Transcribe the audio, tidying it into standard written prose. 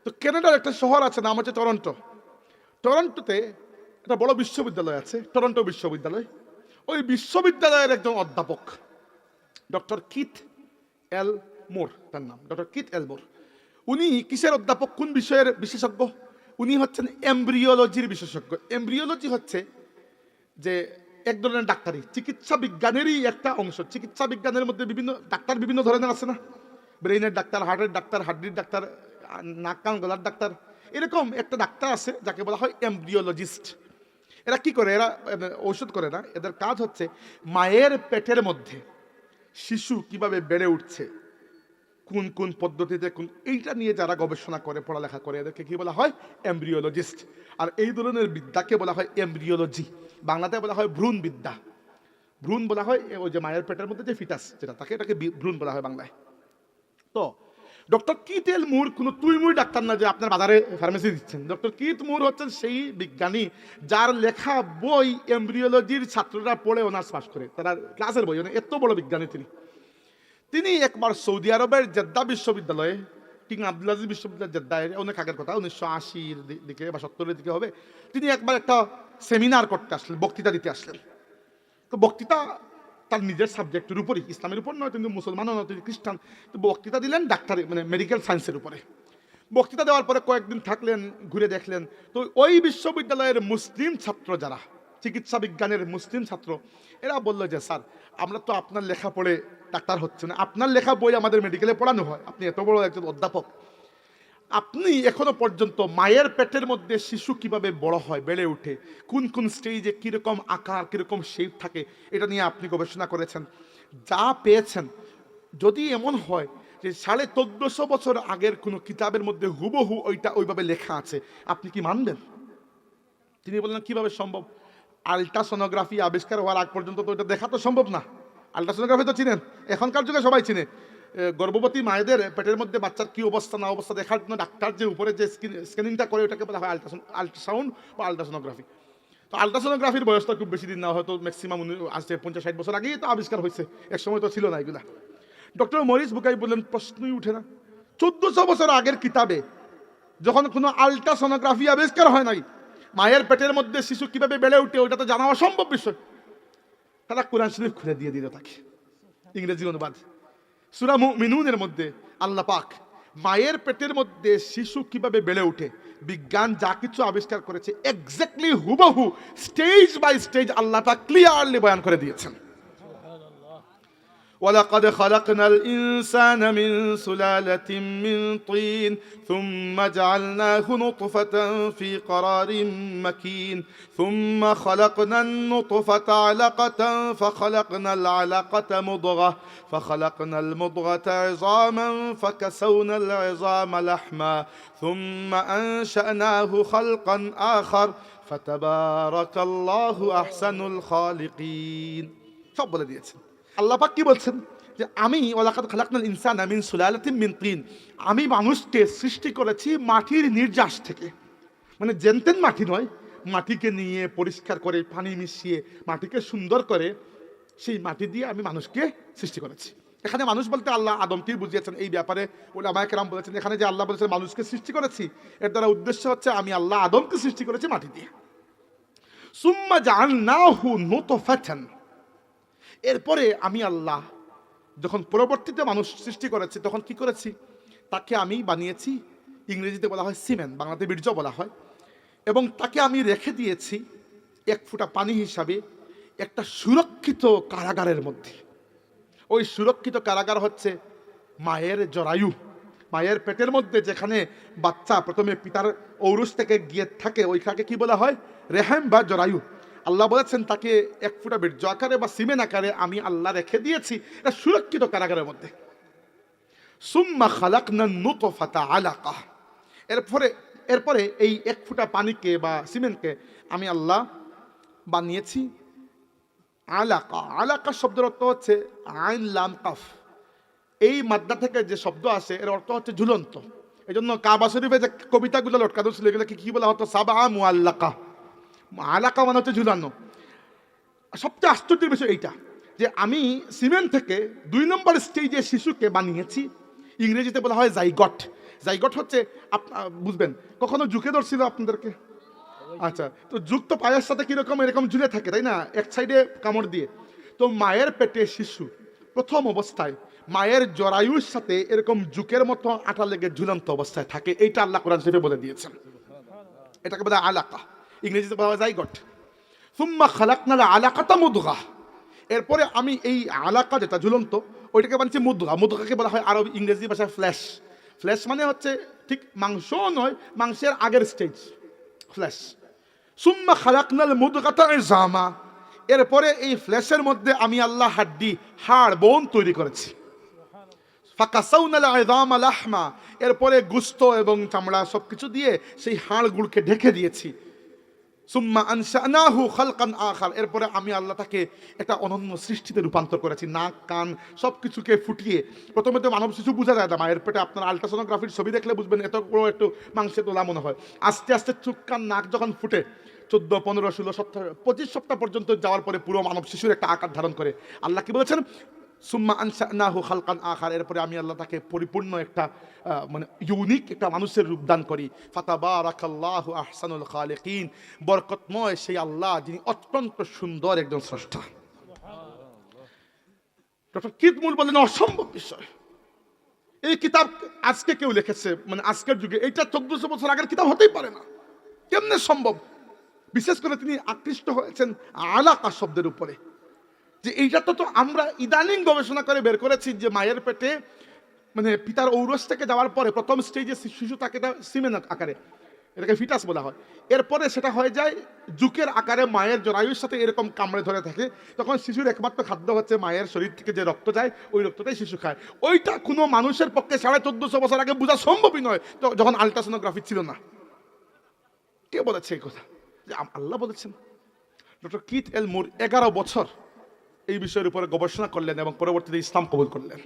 তো কানাডার একটা শহর আছে, নাম হচ্ছে টরন্টো। টরন্টোতে একটা বড় বিশ্ববিদ্যালয় আছে, টরন্টো বিশ্ববিদ্যালয়। ওই বিশ্ববিদ্যালয়ের একজন অধ্যাপক ডক্টর কিথ এল মোর, তার নাম ডক্টর কিথ এল মোর। উনি কিসের অধ্যাপক, কোন বিষয়ের বিশেষজ্ঞ? উনি হচ্ছেন এমব্রিওলজির বিশেষজ্ঞ। এমব্রিওলজি হচ্ছে যে এক ধরনের ডাক্তারি, চিকিৎসা বিজ্ঞানেরই একটা অংশ। চিকিৎসা বিজ্ঞানের মধ্যে বিভিন্ন ডাক্তার বিভিন্ন ধরনের আছে না, ব্রেইনের ডাক্তার, হার্টের ডাক্তার, হাড্ডির ডাক্তার, নাক কান গলার ডাক্তার, এরকম একটা ডাক্তার আছে যাকে বলা হয় এমব্রিওলজিস্ট। এরা কি করে? এরা ঔষধ করে না, এদের কাজ হচ্ছে মায়ের পেটের মধ্যে শিশু কিভাবে বেড়ে উঠছে, কোন কোন পদ্ধতিতে, কোন এইটা নিয়ে যারা গবেষণা করে, পড়ালেখা করে, এদেরকে কি বলা হয়? এমব্রিওলজিস্ট। আর এই ধরনের বিদ্যাকে বলা হয় এমব্রিওলজি। বাংলাতে বলা হয় ভ্রূণ বিদ্যা। ভ্রূণ বলা হয় ওই যে মায়ের পেটের মধ্যে যে ফিটাস যেটা থাকে, এটাকে ভ্রূণ বলা হয় বাংলায়। তো ডক্টর কিথ এল মুর কোনো তুই মুই ডাক্তার না যে আপনার বাজারে ফার্মেসি দিচ্ছেন। ডক্টর কিথ মুর হচ্ছেন সেই বিজ্ঞানী যার লেখা বই এমব্রিওলজির ছাত্ররা পড়ে অনার্স পাস করে, তারা ক্লাসের বই, এত বড় বিজ্ঞানী তিনি। তিনি একবার সৌদি আরবের জেদ্দা বিশ্ববিদ্যালয়ে, কিং আব্দুল আজিজ বিশ্ববিদ্যালয় জেদ্দায়, অনেক আগের কথা, 1980-র দিকে বা 70-এর দিকে হবে, তিনি একবার একটা সেমিনার করতে আসলেন, বক্তৃতা দিতে আসলেন। তো বক্তৃতা তার নিজের সাবজেক্টের উপরই, ইসলামের উপর নয়, তিনি মুসলমানও নয়, তিনি খ্রিস্টান। তো বক্তৃতা দিলেন ডাক্তারি মানে মেডিকেল সায়েন্সের উপরে। বক্তৃতা দেওয়ার পরে কয়েকদিন থাকলেন, ঘুরে দেখলেন তো ওই বিশ্ববিদ্যালয়ের মুসলিম ছাত্র যারা, চিকিৎসা বিজ্ঞানের মুসলিম ছাত্র, এরা বললো যে স্যার, আমরা তো আপনার লেখা পড়ে ডাক্তার হচ্ছে না, আপনার লেখা বই আমাদের মেডিকেলে পড়ানো হয়, আপনি এত বড় একজন অধ্যাপক, আপনি এখনো পর্যন্ত মায়ের পেটের মধ্যে শিশু কিভাবে বড় হয়, বেড়ে ওঠে, কোন কোন স্টেজে কিরকম আকার, কিরকম শেপ থাকে, এটা নিয়ে আপনি গবেষণা করেছেন, যা পেয়েছেন যদি এমন হয় যে 1450 বছর আগের কোনো কিতাবের মধ্যে হুবহু ওইটা ওইভাবে লেখা আছে, আপনি কি মানবেন? তিনি বললেন কিভাবে সম্ভব? আল্ট্রাসোনোগ্রাফি আবিষ্কার হওয়ার আগ পর্যন্ত তো এটা দেখা তো সম্ভব না। আল্ট্রাসোনোগ্রাফি তো চিনেন, এখনকার যুগে সবাই চিনে। গর্ভবতী মায়েদের পেটের মধ্যে বাচ্চার কি অবস্থা না অবস্থা দেখার জন্য ডাক্তার যে উপরে যে স্ক্যানিংটা করে, ওটাকে বলা হয় আল্ট্রাসাউন্ড বা আল্ট্রাসোনোগ্রাফি। তো আল্ট্রাসোনোগ্রাফির বয়সটা খুব বেশি দিন না, হয়তো ম্যাক্সিমাম আসছে 50-60 বছর আগেই তো আবিষ্কার হয়েছে, এক সময় তো ছিল না এগুলা। ডক্টর মরিস বুকাই বললেন প্রশ্নই উঠে না, 1400 বছর আগের কিতাবে যখন কোনো আল্ট্রাসোনোগ্রাফি আবিষ্কার হয় নাই, মায়ের পেটের মধ্যে শিশু কিভাবে বেড়ে উঠে ওইটা তো জানা অসম্ভব বিষয়। তারা কোরআন শরীফ খুলে দিয়ে দিল তাকে, ইংরেজি অনুবাদ। সূরা মুমিনুনের মধ্যে আল্লাহ পাক মায়ের পেটের মধ্যে শিশু কিভাবে বেড়ে ওঠে, বিজ্ঞান যা কিছু আবিষ্কার করেছে এক্স্যাক্টলি হুবহু স্টেজ বাই স্টেজ আল্লাহ পাক ক্লিয়ারলি বয়ান করে দিয়েছেন। ولقد خلقنا الإنسان من سلالة من طين ثم جعلناه نطفة في قرار مكين ثم خلقنا النطفة علقة فخلقنا العلقة مضغة فخلقنا المضغة عظاما فكسونا العظام لحما ثم أنشأناه خلقا آخر فتبارك الله أحسن الخالقين. সব বলে দিয়েছেন। আল্লাহ পাক কি বলছেন যে আমি ওয়ালাকাদ খালাকনাল ইনসানা মিন সুলালাতিন মিন তিন, আমি মানুষকে সৃষ্টি করেছি মাটির নির্যাস থেকে। মানে জেনতেন মাটি নয়, মাটিকে নিয়ে পরিষ্কার করে পানি মিশিয়ে মাটিকে সুন্দর করে সেই মাটি দিয়ে আমি মানুষকে সৃষ্টি করেছি। এখানে মানুষ বলতে আল্লাহ আদমকেই বুঝিয়েছেন। এই ব্যাপারে উলামায়ে কেরাম বলেছেন এখানে যে আল্লাহ বলেছেন মানুষকে সৃষ্টি করেছি, এর দ্বারা উদ্দেশ্য হচ্ছে আমি আল্লাহ আদমকে সৃষ্টি করেছি মাটি দিয়ে। সুম্মা জাআলনাহু নুতফাতান, এরপরে আমি আল্লাহ যখন পরবর্তীতে মানুষ সৃষ্টি করেছি তখন কি করেছি, তাকে আমি বানিয়েছি, ইংরেজিতে বলা হয় সিমেন, বাংলাতে বীর্য বলা হয়, এবং তাকে আমি রেখে দিয়েছি এক ফোঁটা পানি হিসাবে একটা সুরক্ষিত কারাগারের মধ্যে। ওই সুরক্ষিত কারাগার হচ্ছে মায়ের জরায়ু, মায়ের পেটের মধ্যে যেখানে বাচ্চা প্রথমে পিতার ঔরস থেকে গিয়ে থাকে, ওইখানে কি বলা হয়? রেহেম বা জরায়ু। আল্লাহ বলেছেন তাকে এক ফোঁটা বীর্য আকারে বা সিমেন আকারে আমি আল্লাহ রেখে দিয়েছি এটা সুরক্ষিত কারাগারের মধ্যে। সুম্মা খালাকনা নুতফাতা আলাকা, এরপরে এই এক ফোঁটা পানিকে বা সিমেন্টকে আমি আল্লাহ বানিয়েছি আলাকা। আলাকা শব্দের অর্থ হচ্ছে আইন লাম কাফ, এই মাদ্দা থেকে যে শব্দ আসে এর অর্থ হচ্ছে ঝুলন্ত। এই জন্য কাবা শরীফে যে কবিতাগুলো লটকানো ছিল এগুলোকে কি বলা হতো? সাবা মুআল্লাকা। আলাকা মানে হচ্ছে ঝুলানো। সবচেয়ে আশ্চর্যের বিষয় এইটা যে আমি সিমেন্ট থেকে 2 নম্বর স্টেজে শিশুকে বানিয়েছি, ইংরেজিতে বলা হয় জাইগট। জাইগট হচ্ছে বুঝবেন, কখনো জুকে ধরছিল আপনাদেরকে? আচ্ছা, তো জুক তো পায়ের সাথে কিরকম এরকম ঝুলে থাকে, তাই না, এক সাইডে কামড় দিয়ে। তো মায়ের পেটে শিশু প্রথম অবস্থায় মায়ের জরায়ুর সাথে এরকম জুকের মতো আটা লেগে ঝুলন্ত অবস্থায় থাকে। এইটা আল্লাহ কোরআন শরীফে বলে দিয়েছেন। এটাকে বলে আলাকা, ইংরেজিতে বলা হয় জাইগট। সুম্মা খালাকনাল আলাকাতা মুদগা, এরপরে আমি এই আলাকা যেটা ঝুলন্ত ওইটাকে বানিয়েছি মুদগা। মুদগাকে বলা হয় আরব ইংরেজি ভাষায় ফ্ল্যাশ। ফ্ল্যাশ মানে হচ্ছে ঠিক মাংস নয়, মাংসের আগের স্টেজ ফ্ল্যাশ। সুম্মা খালাকনাল মুদগাতা ইজামা, এরপরে এই ফ্ল্যাশের মধ্যে আমি আল্লাহ হাড্ডি, হাড়, বোন তৈরি করেছি। ফাকাসাউনাল ইজামা লাহমা, এরপরে গোশত এবং চামড়া সবকিছু দিয়ে সেই হাড়গুলোকে ঢেকে দিয়েছি। সুম্মা আনশানাহু খালকান আখার, এরপরে আমি আল্লাহ তাকে একটা অনন্য সৃষ্টিতে রূপান্তর করেছি। নাক কান সবকিছুকে ফুটিয়ে, প্রথমে তো মানব শিশু বোঝা যায় না, মায়ের পেটে আপনার আল্ট্রাসোনোগ্রাফির ছবি দেখলে বুঝবেন এত বড় একটু মাংসে তোলা মনে হয়। আস্তে আস্তে চোখ কান নাক যখন ফুটে 14, 15, 16, 17, 25 সপ্তাহ পর্যন্ত যাওয়ার পরে পুরো মানব শিশুর একটা আকার ধারণ করে। আল্লাহ কি বলেছেন? সুম্মা আনশানাহু খালকান আখার, এরপরে আমি আল্লাহ তাকে পরিপূর্ণ একটা মানে ইউনিক একটা মানুষের রূপ দান করি। ফাতাবারাকাল্লাহু আহসানুল খালিকিন, বরকতময় সেই আল্লাহ যিনি অত্যন্ত সুন্দর একজন স্রষ্টা। ডক্টর কিথ মুর বলেন অসম্ভব বিষয়। এই কিতাব আজকে কেউ লিখেছে, মানে আজকের যুগে, এটা 1400 বছর আগের কিতাব হতেই পারে না। কেমনে সম্ভব? বিশেষ করে তিনি আকৃষ্ট হয়েছেন আলাকা শব্দের উপরে, যে এইটা তো আমরা ইদানিং গবেষণা করে বের করেছি যে মায়ের পেটে মানে পিতার ঔরস থেকে যাওয়ার পরে প্রথম স্টেজে শিশু থাকে এটা সিমেন আকারে, এটাকে ফিটাস বলা হয়। এরপরে সেটা হয়ে যায় জুকের আকারে, মায়ের জরায়ুর সাথে এরকম কামড়ে ধরে থাকে। তখন শিশুর একমাত্র খাদ্য হচ্ছে মায়ের শরীর থেকে যে রক্ত যায়, ওই রক্তটাই শিশু খায়। ওইটা কোনো মানুষের পক্ষে 1450 বছর আগে বোঝা সম্ভবই নয়, তো যখন আল্ট্রাসোনোগ্রাফি ছিল না। কে বলেছে এই কথা? যে আল্লাহ বলেছেন। ডক্টর কিথ এল মুর 11 বছর এই বিষয়ের উপরে গবেষণা করলেন এবং পরবর্তীতে ইসলাম কবুল করলেন।